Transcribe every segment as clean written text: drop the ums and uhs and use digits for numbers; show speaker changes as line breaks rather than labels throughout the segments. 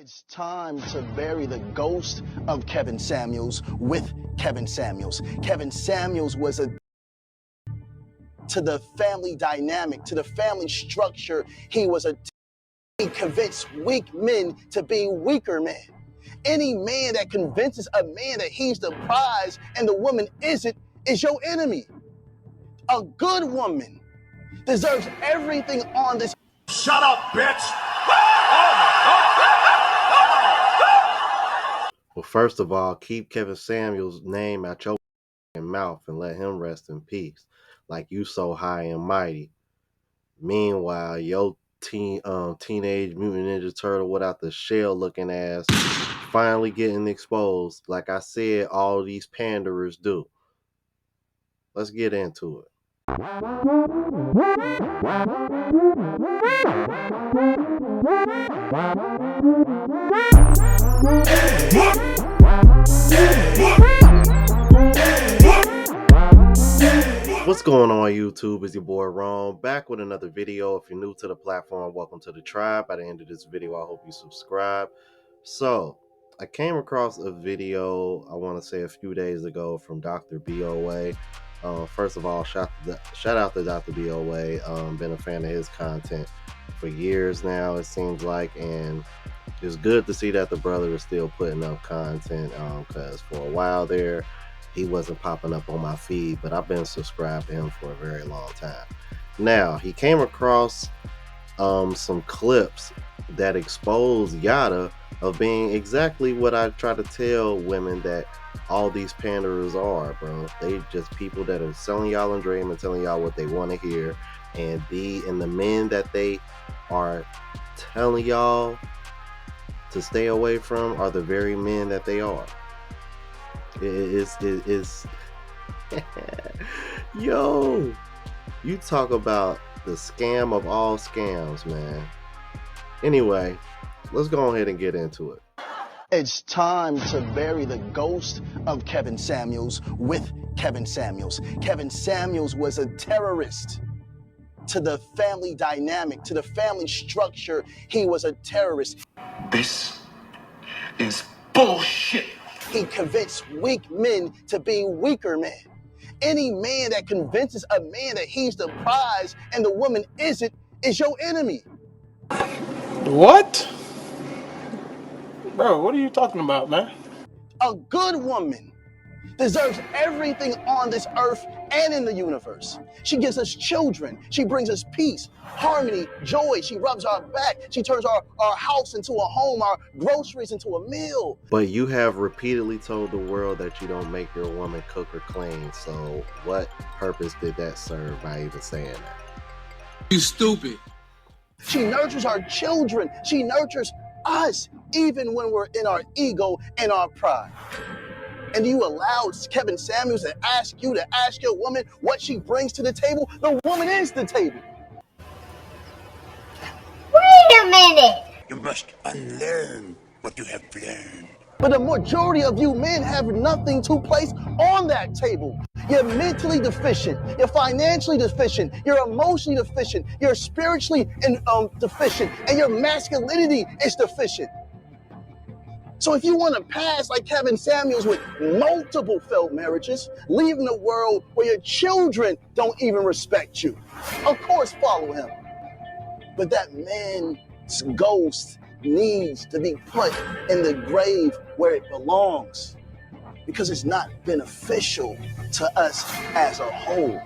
It's time to bury the ghost of Kevin Samuels with Kevin Samuels. Kevin Samuels was to the family dynamic, to the family structure, he convinced weak men to be weaker men. Any man that convinces a man that he's the prize and the woman isn't is your enemy. A good woman deserves everything on this.
Shut up, bitch!
Well, first of all, keep Kevin Samuels' name out your mouth and let him rest in peace. Like you so high and mighty. Meanwhile, your teenage mutant ninja turtle without the shell looking ass finally getting exposed. Like I said, all these panderers do. Let's get into it. What's going on YouTube? It's your boy Ron, back with another video. If you're new to the platform, welcome to the tribe. By the end of this video, I hope you subscribe. So I came across a video, I want to say a few days ago, from Dr. BOA. First of all, shout out to Dr. BOA. Been a fan of his content for years now, it seems like, and it's good to see that the brother is still putting up content, because for a while there he wasn't popping up on my feed, but I've been subscribed to him for a very long time. Now, he came across some clips that expose Yada of being exactly what I try to tell women that all these panderers are, bro. They just people that are selling y'all a dream and telling y'all what they want to hear, and the men that they are telling y'all to stay away from are the very men that they are. It is yo, you talk about the scam of all scams, man. Anyway, let's go ahead and get into it.
It's time to bury the ghost of Kevin Samuels with Kevin Samuels. Kevin Samuels was a terrorist. To the family dynamic, to the family structure, he was a terrorist.
This is bullshit!
He convinced weak men to be weaker men. Any man that convinces a man that he's the prize and the woman isn't is your enemy.
What? Bro, what are you talking about, man?
A good woman deserves everything on this earth and in the universe. She gives us children. She brings us peace, harmony, joy. She rubs our back. She turns our house into a home, our groceries into a meal.
But you have repeatedly told the world that you don't make your woman cook or clean. So what purpose did that serve by even saying that?
You stupid.
She nurtures our children. She nurtures us, even when we're in our ego and our pride. And you allow Kevin Samuels to ask you to ask your woman what she brings to the table? The woman is the table.
Wait a minute!
You must unlearn what you have learned.
But the majority of you men have nothing to place on that table. You're mentally deficient, you're financially deficient, you're emotionally deficient, you're spiritually deficient, and your masculinity is deficient. So if you want to pass like Kevin Samuels with multiple failed marriages, leaving a world where your children don't even respect you, of course follow him. But that man's ghost needs to be put in the grave where it belongs, because it's not beneficial to us as a whole.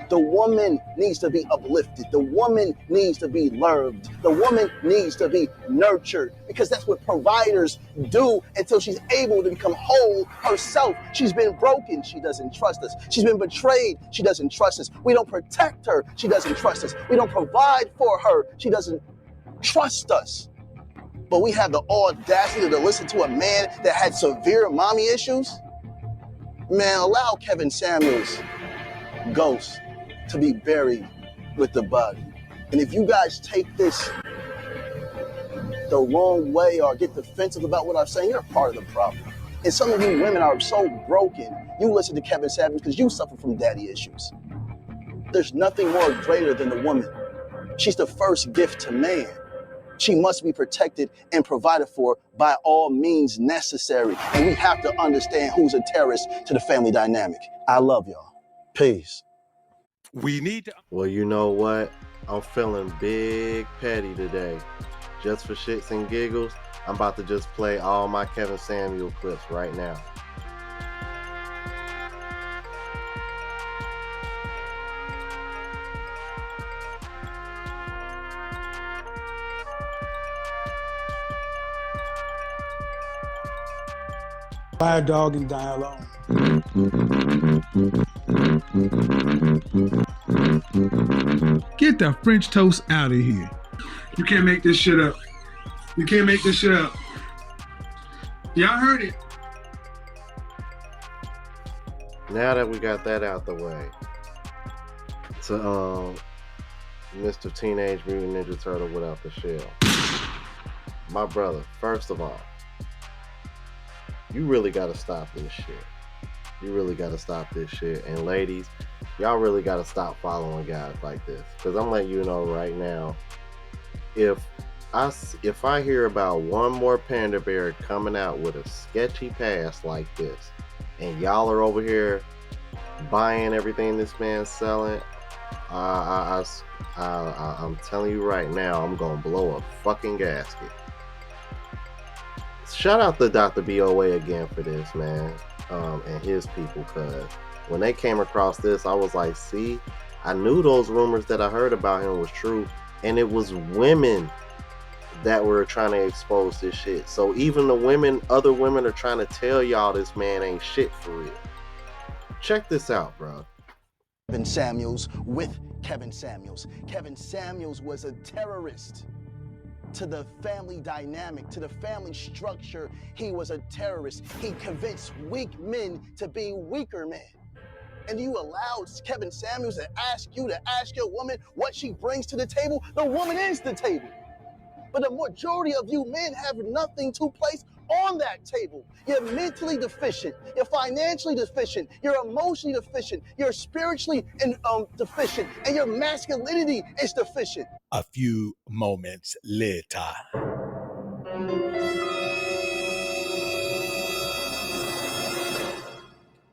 The woman needs to be uplifted. The woman needs to be loved. The woman needs to be nurtured, because that's what providers do until she's able to become whole herself. She's been broken. She doesn't trust us. She's been betrayed. She doesn't trust us. We don't protect her. She doesn't trust us. We don't provide for her. She doesn't trust us. But we have the audacity to listen to a man that had severe mommy issues. Man, allow Kevin Samuels' ghost to be buried with the body. And if you guys take this the wrong way or get defensive about what I'm saying, you're part of the problem. And some of you women are so broken, you listen to Kevin Samuels because you suffer from daddy issues. There's nothing more greater than the woman. She's the first gift to man. She must be protected and provided for by all means necessary. And we have to understand who's a terrorist to the family dynamic. I love y'all. Peace.
We need to.
Well, you know what? I'm feeling big petty today. Just for shits and giggles, I'm about to just play all my Kevin Samuel clips right now.
Buy a dog and die alone. Get the French toast out of here. You can't make this shit up. You can't make this shit up. Y'all heard it.
Now that we got that out the way, to Mr. Teenage Mutant Ninja Turtle without the shell. My brother, first of all, you really gotta stop this shit. You really gotta stop this shit. And ladies, y'all really gotta stop following guys like this. Cause I'm letting you know right now, if I hear about one more panda bear coming out with a sketchy past like this, and y'all are over here buying everything this man's selling, I'm telling you right now, I'm gonna blow a fucking gasket. Shout out to Dr. BOA again for this, man, and his people, cause when they came across this, I was like, see, I knew those rumors that I heard about him was true, and it was women that were trying to expose this shit. So even the women, other women are trying to tell y'all this man ain't shit for real. Check this out, bro.
Kevin Samuels with Kevin Samuels. Kevin Samuels was a terrorist to the family dynamic, to the family structure. He was a terrorist. He convinced weak men to be weaker men. And you allowed Kevin Samuels to ask you to ask your woman what she brings to the table. The woman is the table. But the majority of you men have nothing to place on that table. You're mentally deficient. You're financially deficient. You're emotionally deficient. You're spiritually deficient. And your masculinity is deficient.
A few moments later.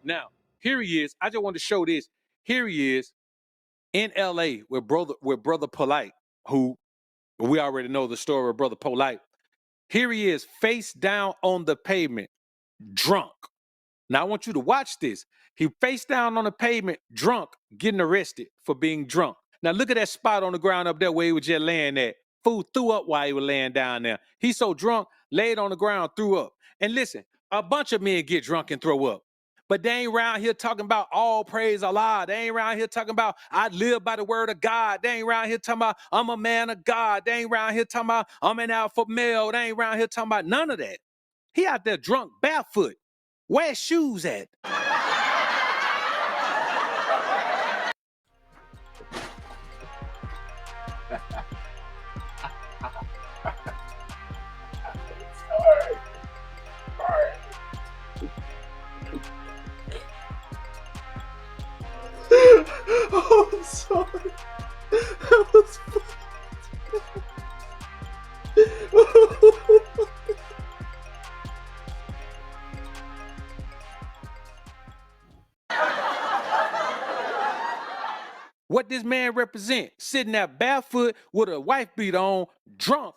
Now, here he is. I just want to show this. Here he is in LA with brother Polite, who we already know the story of Brother Polite. Here he is, face down on the pavement, drunk. Now, I want you to watch this. He face down on the pavement, drunk, getting arrested for being drunk. Now, look at that spot on the ground up there where he was just laying at. Fool threw up while he was laying down there. He's so drunk, laid on the ground, threw up. And listen, a bunch of men get drunk and throw up. But they ain't around here talking about all praise Allah. They ain't around here talking about I live by the word of God. They ain't around here talking about I'm a man of God. They ain't around here talking about I'm an alpha male. They ain't around here talking about none of that. He out there drunk, barefoot. Where's shoes at?
Oh, I'm sorry. That was
What this man represent? Sitting there barefoot with a wife beater on, drunk,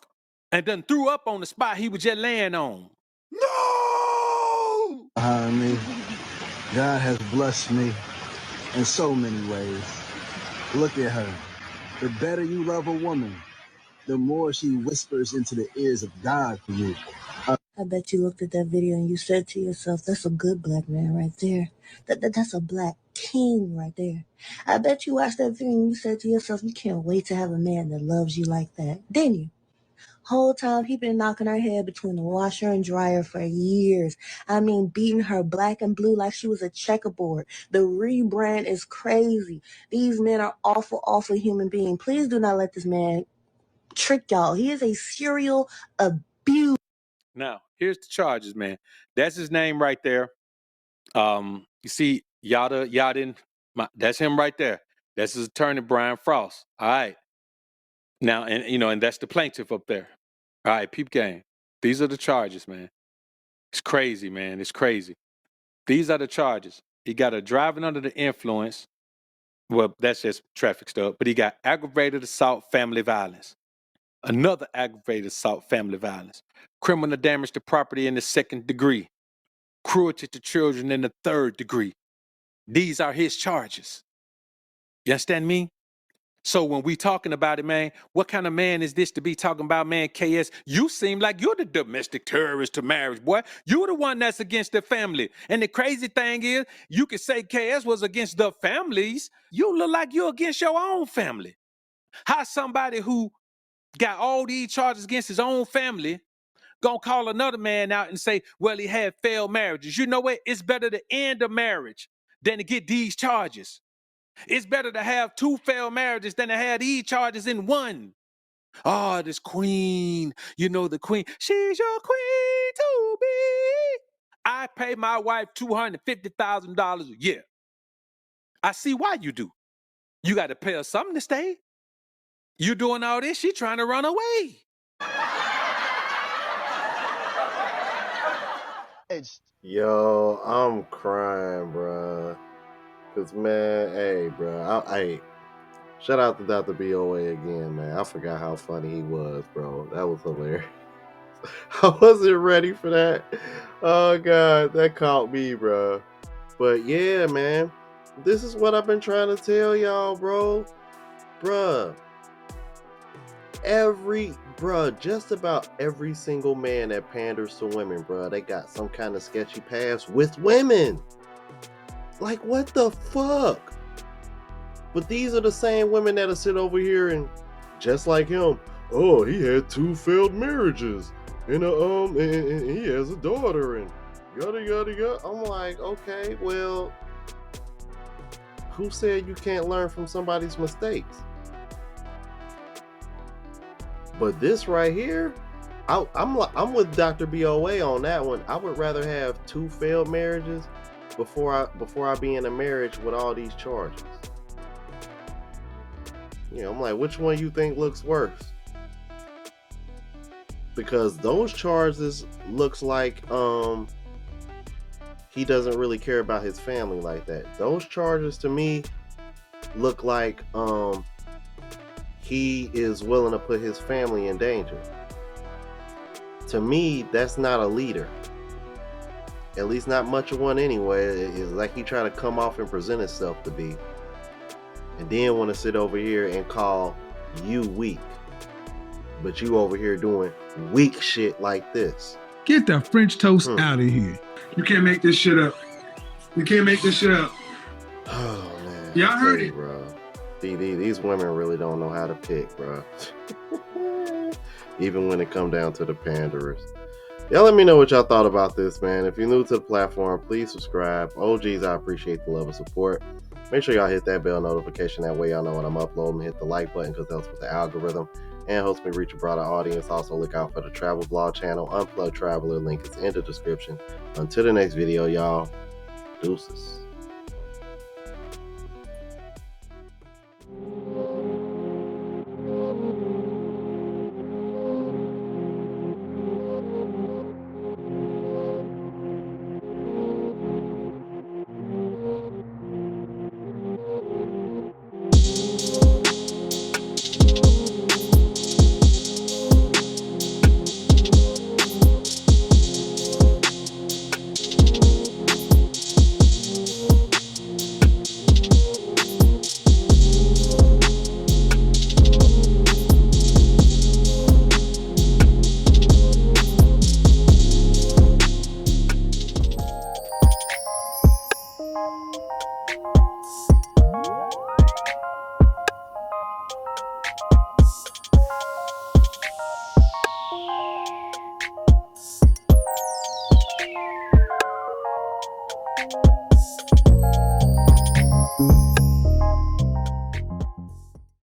and then threw up on the spot he was just laying on. No!
Behind me, God has blessed me in so many ways. Look at her. The better you love a woman, the more she whispers into the ears of God for you.
I bet you looked at that video and you said to yourself, that's a good black man right there. That's a black king right there. I bet you watched that video and you said to yourself, you can't wait to have a man that loves you like that. Didn't you? Whole time he been knocking her head between the washer and dryer for years. I mean, beating her black and blue like she was a checkerboard. The rebrand is crazy. These men are awful, awful human beings. Please do not let this man trick y'all. He is a serial abuser.
Now, here's the charges, man. That's his name right there. You see, Yadin, that's him right there. That's his attorney, Brian Frost. All right. Now, and that's the plaintiff up there. All right, peep game. These are the charges, man. It's crazy, man. It's crazy. These are the charges. He got a driving under the influence. Well, that's just traffic stuff. But he got aggravated assault, family violence. Another aggravated assault, family violence. Criminal damage to property in the 2nd degree. Cruelty to children in the 3rd degree. These are his charges. You understand me? So when we talking about it, man, what kind of man is this to be talking about, man, KS? You seem like you're the domestic terrorist to marriage, boy. You're the one that's against the family. And the crazy thing is, you could say KS was against the families. You look like you're against your own family. How somebody who got all these charges against his own family gonna call another man out and say, well, he had failed marriages? You know what? It's better to end a marriage than to get these charges. It's better to have 2 failed marriages than to have these charges in one. Oh, this queen, the queen, she's your queen to be. I pay my wife $250,000 a year. I see why you do. You got to pay her something to stay. You doing all this, she trying to run away.
Yo, I'm crying, bruh. Cause man, hey, bro, shout out to Dr. BOA again, man. I forgot how funny he was, bro. That was hilarious. I wasn't ready for that. Oh god, that caught me, bro. But yeah, man, this is what I've been trying to tell y'all, bro. Bruh. Just about every single man that panders to women, bruh, they got some kind of sketchy past with women. Like, what the fuck? But these are the same women that'll sit over here and, just like him, oh, he had 2 failed marriages, and he has a daughter, and yada yada yada. I'm like, okay, well, who said you can't learn from somebody's mistakes? But this right here, I'm with Dr. BOA on that one. I would rather have 2 failed marriages before I be in a marriage with all these charges. I'm like, which one you think looks worse? Because those charges looks like he doesn't really care about his family like that. Those charges to me look like he is willing to put his family in danger. To me, that's not a leader. At least not much of one anyway. It's like he trying to come off and present himself to be. And then want to sit over here and call you weak. But you over here doing weak shit like this.
Get the French toast out of here. You can't make this shit up. You can't make this shit up.
Oh, man.
Y'all heard it.
Bro. These women really don't know how to pick, bro. Even when it come down to the panderers. Y'all let me know what y'all thought about this, man. If you're new to the platform, please subscribe. OGs, I appreciate the love and support. Make sure y'all hit that bell notification. That way y'all know when I'm uploading. Hit the like button because that helps with the algorithm and helps me reach a broader audience. Also, look out for the travel vlog channel, Unplugged Traveler. Link is in the description. Until the next video, y'all. Deuces.